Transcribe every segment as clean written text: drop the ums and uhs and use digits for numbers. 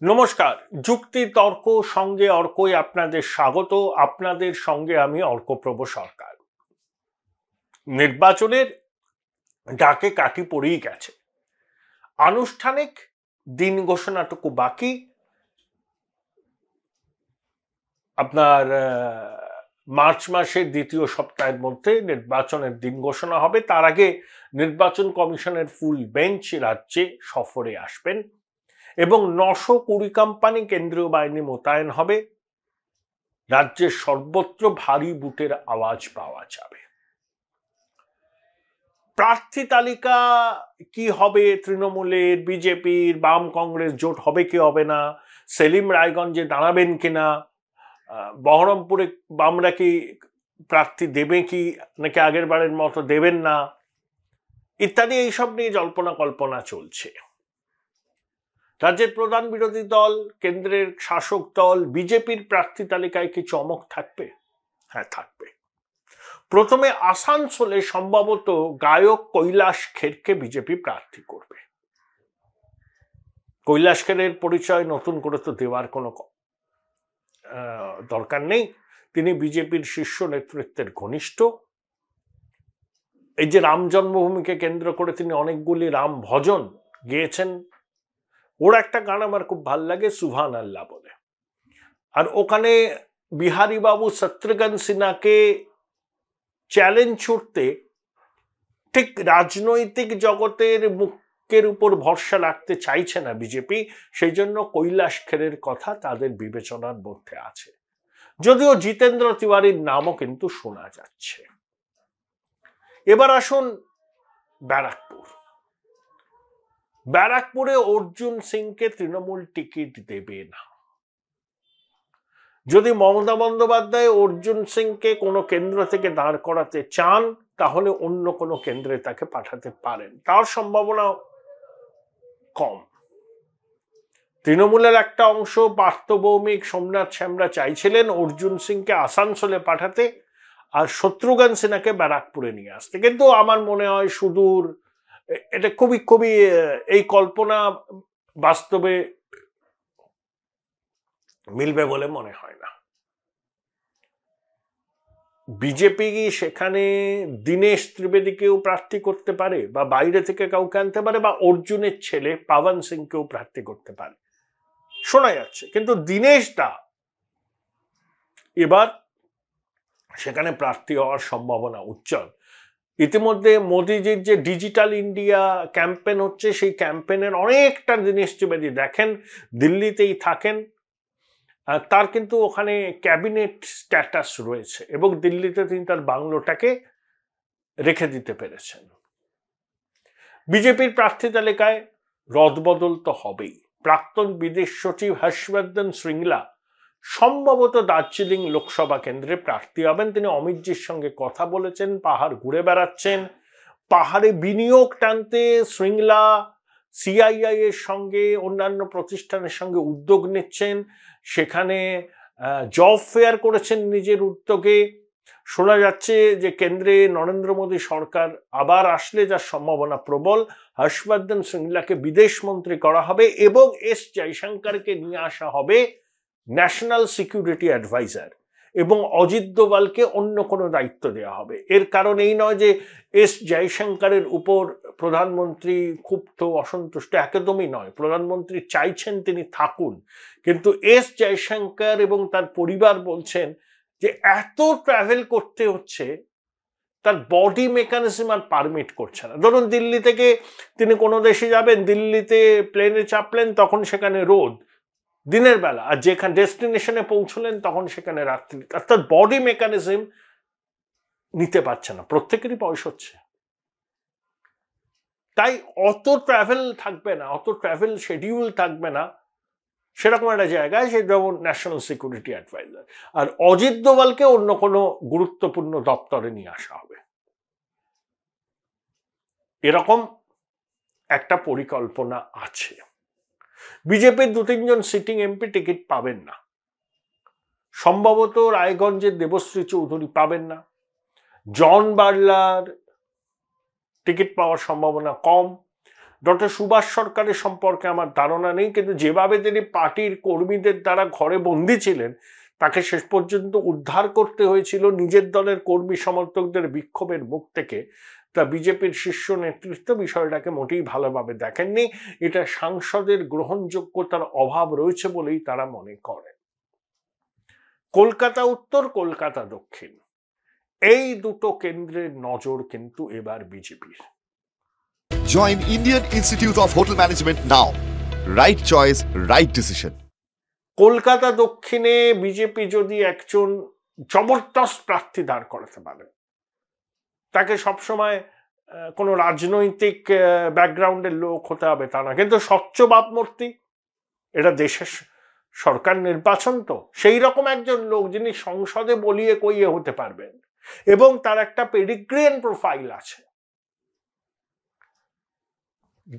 নমস্কার। যুক্তি তর্ক সঙ্গে অর্কই আপনাদের স্বাগত। আপনাদের সঙ্গে আমি অর্কপ্রভ সরকার। নির্বাচনের ডাকে কাঠি পড়েই গেছে। আনুষ্ঠানিক দিন ঘোষণাটুকু বাকি। আপনার মার্চ মাসের দ্বিতীয় সপ্তাহের মধ্যে নির্বাচনের দিন ঘোষণা হবে। তার আগে নির্বাচন কমিশনের ফুল বেঞ্চ রাজ্যে সফরে আসবেন এবং 920 কোম্পানি কেন্দ্রীয় বাহিনী মোতায়েন হবে। রাজ্যের সর্বত্র ভারী বুটের আওয়াজ পাওয়া যাবে। প্রার্থী তালিকা কি হবে, তৃণমূলের, বিজেপির, বাম কংগ্রেস জোট হবে কি হবে না, সেলিম রায়গঞ্জে দাঁড়াবেন কিনা, বহরমপুরে বামরা কি প্রার্থী দেবে কি নাকি আগের বারের মতো দেবেন না, ইত্যাদি এইসব নিয়ে জল্পনা কল্পনা চলছে। রাজ্যের প্রধান বিরোধী দল, কেন্দ্রের শাসক দল বিজেপির প্রার্থী তালিকায় কি চমক থাকবে? হ্যাঁ, থাকবে। প্রথমে আসানসোলে সম্ভবত গায়ক কৈলাস খেরকে বিজেপি প্রার্থী করবে। কৈলাস খেরের পরিচয় নতুন করে তো দেওয়ার কোনো দরকার নেই। তিনি বিজেপির শীর্ষ নেতৃত্বের ঘনিষ্ঠ। এই যে রাম জন্মভূমিকে কেন্দ্র করে তিনি অনেকগুলি রাম ভজন গেয়েছেন। ওর একটা গান আমার খুব ভাল লাগে, সুবহান আল্লাহ বলে। আর ওখানে বিহারী বাবু শত্রুঘ্ন সিনহাকে চ্যালেঞ্জ ছুটতে ঠিক রাজনৈতিক জগতের মুখের উপর ভরসা রাখতে চাইছে না বিজেপি। সেই জন্য কৈলাস খেরের কথা তাদের বিবেচনার মধ্যে আছে, যদিও জিতেন্দ্র তিওয়ারির নামও কিন্তু শোনা যাচ্ছে। এবার আসুন ব্যারাকপুরে অর্জুন সিংকে তৃণমূল টিকিট দেবে না। যদি মমতা বন্দ্যোপাধ্যায় অর্জুন সিংকে কোনো কেন্দ্র থেকে দাঁড় করাতে চান তাহলে অন্য কোনো কেন্দ্রে তাকে পাঠাতে পারেন, তার সম্ভাবনা কম। তৃণমূলের একটা অংশ পার্থ ভৌমিক, সোমনাথ শ্যামরা চাইছিলেন অর্জুন সিংকে আসানসোলে পাঠাতে আর শত্রুঘ্ন সিনহাকে ব্যারাকপুরে নিয়ে আসতে, কিন্তু আমার মনে হয় সুদূর এটা খুবই এই কল্পনা বাস্তবে মিলবে বলে মনে হয় না। বিজেপি সেখানে দীনেশ ত্রিবেদীকেও প্রার্থী করতে পারে বা বাইরে থেকে কাউকে আনতে পারে বা অর্জুনের ছেলে পাবন সিংকেও প্রার্থী করতে পারে, শোনা যাচ্ছে। কিন্তু দীনেশ দা এবার সেখানে প্রার্থী হওয়ার সম্ভাবনা উজ্জ্বল। ইতিমধ্যে মোদিজির যে ডিজিটাল ইন্ডিয়া ক্যাম্পেন হচ্ছে, সেই ক্যাম্পেনের অনেকটা দীনেশ ত্রিবেদী দেখেন, দিল্লিতেই থাকেন। তার কিন্তু ওখানে ক্যাবিনেট স্ট্যাটাস রয়েছে এবং দিল্লিতে তিনি তার বাংলোটাকে রেখে দিতে পেরেছেন। বিজেপির প্রার্থী তালিকায় রদবদল তো হবেই। প্রাক্তন বিদেশ সচিব হর্ষবর্ধন শ্রীংলা সম্ভবত দার্জিলিং লোকসভা কেন্দ্রে প্রার্থী হবেন। তিনি অমিতজির সঙ্গে কথা বলেছেন, পাহাড় ঘুরে বেড়াচ্ছেন। পাহাড়ে বিনিয়োগ টানতে শ্রীংলা সিআইআই এর সঙ্গে অন্যান্য প্রতিষ্ঠানের সঙ্গে উদ্যোগ নিচ্ছেন। সেখানে জব ফেয়ার করেছেন নিজের উদ্যোগে। শোনা যাচ্ছে যে কেন্দ্রে নরেন্দ্র মোদী সরকার আবার আসলে, যার সম্ভাবনা প্রবল, হর্ষবর্ধন শ্রীংলাকে বিদেশ মন্ত্রী করা হবে এবং এস জয়শঙ্করকে নিয়ে আসা হবে ন্যাশনাল সিকিউরিটি অ্যাডভাইজার এবং অজিত দোভালকে অন্য কোনো দায়িত্ব দেওয়া হবে। এর কারণ এই নয় যে এস জয়শঙ্করের উপর প্রধানমন্ত্রী ক্ষুব্ধ অসন্তুষ্ট, একদমই নয়। প্রধানমন্ত্রী চাইছেন তিনি থাকুন, কিন্তু এস জয়শঙ্কর এবং তার পরিবার বলছেন যে এত ট্রাভেল করতে হচ্ছে, তার বডি মেকানিজম আর পারমিট করছে না। ধরুন দিল্লি থেকে তিনি কোনো দেশে যাবেন, দিল্লিতে প্লেনে চাপলেন, তখন সেখানে রোদ দিনের বেলা, আর যেখানে ডেস্টিনেশনে পৌঁছলেন তখন সেখানে রাত্রি। অর্থাৎ বডি মেকানিজম নিতে পারছে না, প্রত্যেকেরই বয়স হচ্ছে। তাই অত ট্রাভেল থাকবে না, অত ট্রাভেল শিডিউল থাকবে না সেরকম একটা জায়গায়, সে যেমন ন্যাশনাল সিকিউরিটি অ্যাডভাইজার। আর অজিত দোভালকে অন্য কোনো গুরুত্বপূর্ণ দপ্তরে নিয়ে আসা হবে, এরকম একটা পরিকল্পনা আছে। বিজেপির 2-3 সিটিং এমপি টিকিট পাবেন না। সম্ভবত রায়গঞ্জের দেবশ্রী চৌধুরী পাবেন না। জন বার্লার টিকিট পাওয়ার সম্ভাবনা কম। ডক্টর সুভাষ সরকারের সম্পর্কে আমার ধারণা নেই, কিন্তু যেভাবে তিনি পার্টির কর্মীদের দ্বারা ঘরে বন্দী ছিলেন, তাকে শেষ পর্যন্ত উদ্ধার করতে হয়েছিল নিজের দলের কর্মী সমর্থকদের বিক্ষোভের মুখ থেকে, তা বিজেপির শীর্ষ নেতৃত্ব বিষয়টাকে মোটেই ভালোভাবে দেখেননি। এটা সাংসদের গ্রহণযোগ্যতার অভাব রয়েছে বলেই তারা মনে করেন। কলকাতা উত্তর, কলকাতা দক্ষিণ, এই দুটো কেন্দ্রের নজর কিন্তু এবার বিজেপির। Join Indian Institute of Hotel Management now. Right choice, right decision. Kolkata দক্ষিণে বিজেপি যদি একজন জবরদস্ত প্রার্থী দাঁড় করাতে পারে, তাকে সবসময় কোনো রাজনৈতিক ব্যাকগ্রাউন্ডের লোক হতে হবে তা না, কিন্তু স্বচ্ছ ভাবমূর্তি, এটা দেশের সরকার নির্বাচন, তো সেই রকম একজন লোক যিনি সংসদে বলিয়ে কইয়ে হতে পারবেন এবং তার একটা পেডিগ্রিয়ান প্রোফাইল আছে,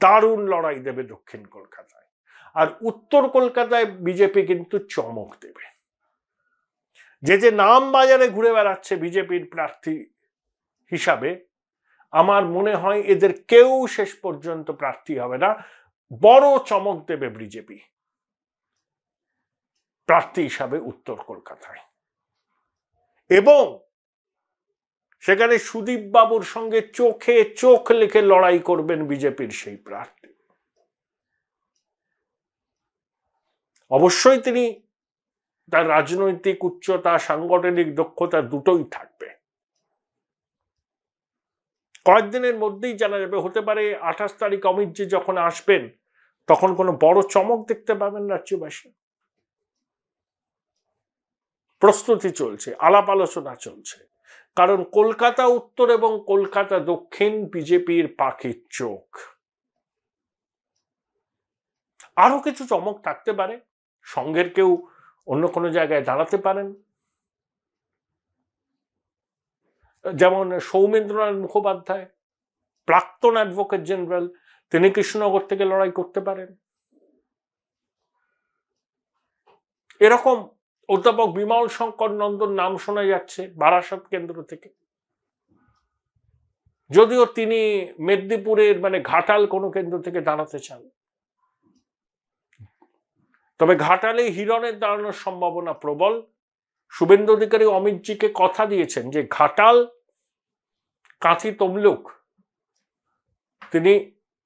দারুণ লড়াই দেবে দক্ষিণ কলকাতায়। আর উত্তর কলকাতায় বিজেপি কিন্তু চমক দেবে। যে যে নাম বাজারে ঘুরে বেড়াচ্ছে বিজেপির প্রার্থী হিসাবে, আমার মনে হয় এদের কেউ শেষ পর্যন্ত প্রার্থী হবে না। বড় চমক দেবে বিজেপি প্রার্থী হিসাবে উত্তর কলকাতায়, এবং সেখানে সুদীপ বাবুর সঙ্গে চোখে চোখ লেখে লড়াই করবেন বিজেপির সেই প্রার্থী। অবশ্যই তিনি তার রাজনৈতিক উচ্চতা, সাংগঠনিক দক্ষতা দুটোই থাকবে। কয়েকদিনের মধ্যেই জানা যাবে, হতে পারে 28 তারিখ অমিতজি যখন আসবেন তখন কোনো বড় চমক দেখতে পাবেন রাজ্যবাসী। প্রস্তুতি চলছে, আলাপ আলোচনা চলছে, কারণ কলকাতা উত্তর এবং কলকাতা দক্ষিণ বিজেপির পাখির চোখ। আরো কিছু চমক থাকতে পারে, সঙ্গের কেউ অন্য কোনো জায়গায় দাঁড়াতে পারেন, যেমন সৌমেন্দ্রনাথ মুখোপাধ্যায়, প্রাক্তন অ্যাডভোকেট জেনারেল, তিনি কৃষ্ণনগর থেকে লড়াই করতে পারেন। এরকম অধ্যাপক বিমল শঙ্কর নন্দন নাম শোনা যাচ্ছে বারাসাত কেন্দ্র থেকে, যদিও তিনি মেদিনীপুরের মানে ঘাটাল কোনো কেন্দ্র থেকে দাঁড়াতে চান, তবে ঘাটালে হিরণের দাঁড়ানোর সম্ভাবনা প্রবল। শুভেন্দু অধিকারী অমিতজিকে কথা দিয়েছেন যে ঘাটাল, কাঁথি তমলুক তিনি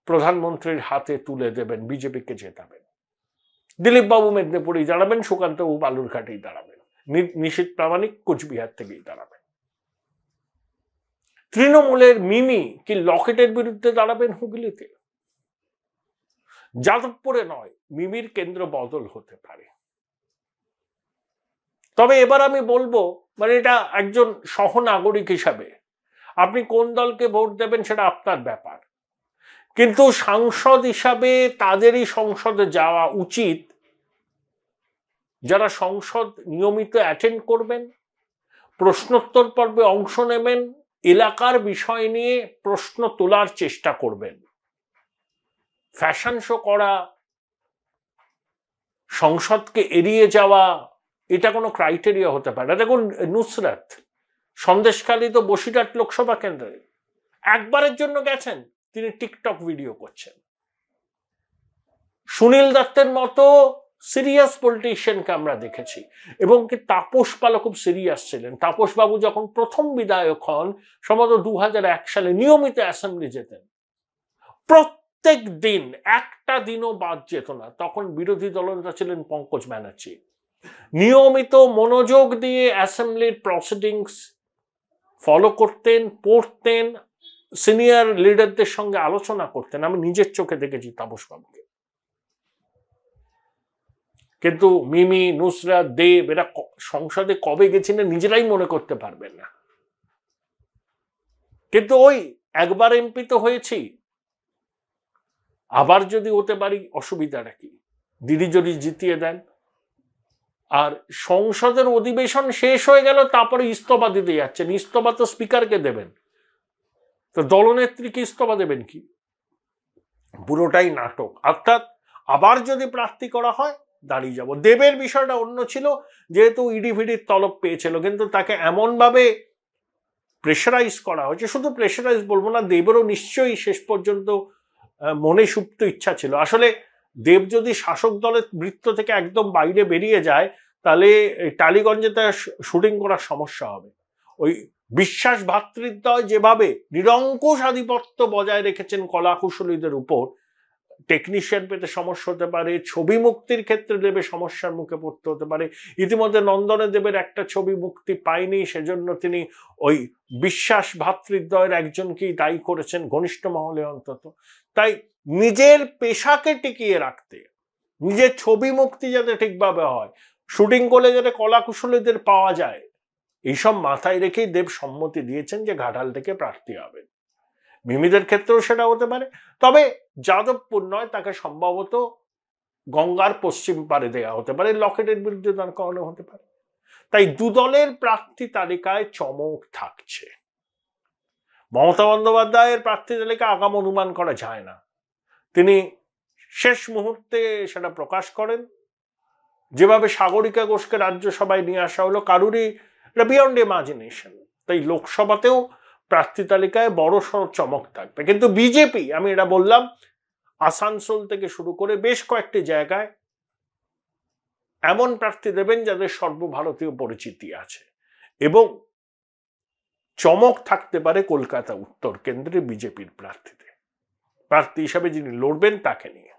প্রধানমন্ত্রীর হাতে তুলে দেবেন, বিজেপিকে জেতাবেন। দিলীপ বাবু মেদিনীপুরেই দাঁড়াবেন, সুকান্ত বাবু বালুরঘাটেই দাঁড়াবেন, নিশীথ প্রামাণিক কোচবিহার থেকেই দাঁড়াবেন। তৃণমূলের মিমি কি লকেটের বিরুদ্ধে দাঁড়াবেন হুগলিতে? যাদবপুরে নয়, মিমির কেন্দ্র বদল হতে পারে। তবে এবার আমি বলবো, মানে এটা একজন সহনাগরিক হিসাবে আপনি কোন দলকে ভোট দেবেন সেটা আপনার ব্যাপার, কিন্তু সাংসদ হিসাবে তাদেরই সংসদে যাওয়া উচিত যারা সংসদ নিয়মিত অ্যাটেন্ড করবেন, প্রশ্নোত্তর পর্বে অংশ নেবেন, এলাকার বিষয় নিয়ে প্রশ্ন তোলার চেষ্টা করবেন। ফ্যাশন শো করা, সংসদকে এড়িয়ে যাওয়া, এটা কোনো ক্রাইটেরিয়া হতে পারে না। দেখুন, নুসরাত সন্দেশখালী তো বসিরহাট লোকসভা কেন্দ্রে একবারের জন্য গেছেন, তিনি টিকটক ভিডিও করছেন। সুনীল দত্তের মতো সিরিয়াস পলিটিশিয়ানকে আমরা দেখেছি, এবং কি তাপস পালও খুব সিরিয়াস ছিলেন। তাপস বাবু যখন প্রথম বিধায়ক হন, সম্ভবত 2001 সালে, নিয়মিত অ্যাসেম্বলি যেতেন, প্রত্যেক দিন, একটা দিনও বাদ যেত না। তখন বিরোধী দলনেতা ছিলেন পঙ্কজ ব্যানার্জি, নিয়মিত মনোযোগ দিয়ে অ্যাসেম্বলির প্রসিডিংস ফলো করতেন, পড়তেন, সিনিয়র লিডারদের সঙ্গে আলোচনা করতেন। আমি নিজের চোখে দেখেছি তাপস বাবুকে। কিন্তু মিমি, নুসরাত, দেব এরা সংসদে কবে গেছিলেন নিজেরাই মনে করতে পারবেন না। কিন্তু ওই একবার এমপি তো হয়েছি, আবার যদি হতে পারি অসুবিধাটা কি? দিদি যদি জিতিয়ে দেন, আর সংসদের অধিবেশন শেষ হয়ে গেল, তারপরে ইস্তফা দিতে যাচ্ছেন। ইস্তফা তো স্পিকারকে দেবেন, তো দলনেত্রীকে ইস্তফা দেবেন কি? পুরোটাই নাটক। অর্থাৎ আবার যদি প্রার্থী করা হয়, দাঁড়িয়ে যাব। দেবের বিষয়টা অন্য ছিল, যেহেতু ইডিভিডির তলব পেয়েছিল, কিন্তু তাকে এমনভাবে প্রেশারাইজ করা হয়েছে, শুধু প্রেশারাইজ বলবো না, দেবেরও নিশ্চয়ই শেষ পর্যন্ত মনে সুপ্ত ইচ্ছা ছিল। আসলে দেব যদি শাসক দলের বৃত্ত থেকে একদম বাইরে বেরিয়ে যায় তাহলে টালিগঞ্জে তার শুটিং করার সমস্যা হবে। ওই বিশ্বাস ভ্রাতৃদ্বয় যেভাবে নিরঙ্কুশ আধিপত্য বজায় রেখেছেন কলাকুশলীদের উপর, টেকনিশিয়ান পেতে সমস্যা হতে পারে, ছবি মুক্তির ক্ষেত্রে দেবের সমস্যার মুখে পড়তে হতে পারে। ইতিমধ্যে নন্দনে দেবের একটা ছবি মুক্তি পায়নি, সেজন্য তিনি ওই বিশ্বাস ভ্রাতৃদ্বয়ের একজনকেই দায়ী করেছেন, ঘনিষ্ঠ মহলে অন্তত। তাই নিজের পেশাকে টিকিয়ে রাখতে, নিজের ছবি মুক্তি যাতে ঠিকভাবে হয়, শুটিং করলে যাতে কলাকুশলীদের পাওয়া যায়, এইসব মাথায় রেখেই দেব সম্মতি দিয়েছেন যে ঘাটাল থেকে প্রার্থী হবেন। মিমিদের ক্ষেত্রেও সেটা হতে পারে, তবে যাদবপুর নয়, তাকে সম্ভবত গঙ্গার পশ্চিম পারে দেওয়া হতে পারে, লকেটের বিরুদ্ধে দাঁড় করানো হতে পারে। তাই দুদলের প্রার্থী তালিকায় চমক থাকছে। মমতা বন্দ্যোপাধ্যায়ের প্রার্থী তালিকা আগাম অনুমান করা যায় না, তিনি শেষ মুহূর্তে সেটা প্রকাশ করেন। যেভাবে সাগরিকা ঘোষকে রাজ্যসভায় নিয়ে আসা হলো, কারুরই এটা বিয়ন্ড ইমাজিনেশন। তাই লোকসভাতেও প্রার্থী তালিকায় বড় সড় চমক থাকবে। কিন্তু বিজেপি, আমি এটা বললাম, আসানসোল থেকে শুরু করে বেশ কয়েকটি জায়গায় এমন প্রার্থী দেবেন যাদের সর্বভারতীয় পরিচিতি আছে, এবং চমক থাকতে পারে কলকাতা উত্তর কেন্দ্রে বিজেপির প্রার্থী হিসাবে যিনি লড়বেন তাকে নিয়ে।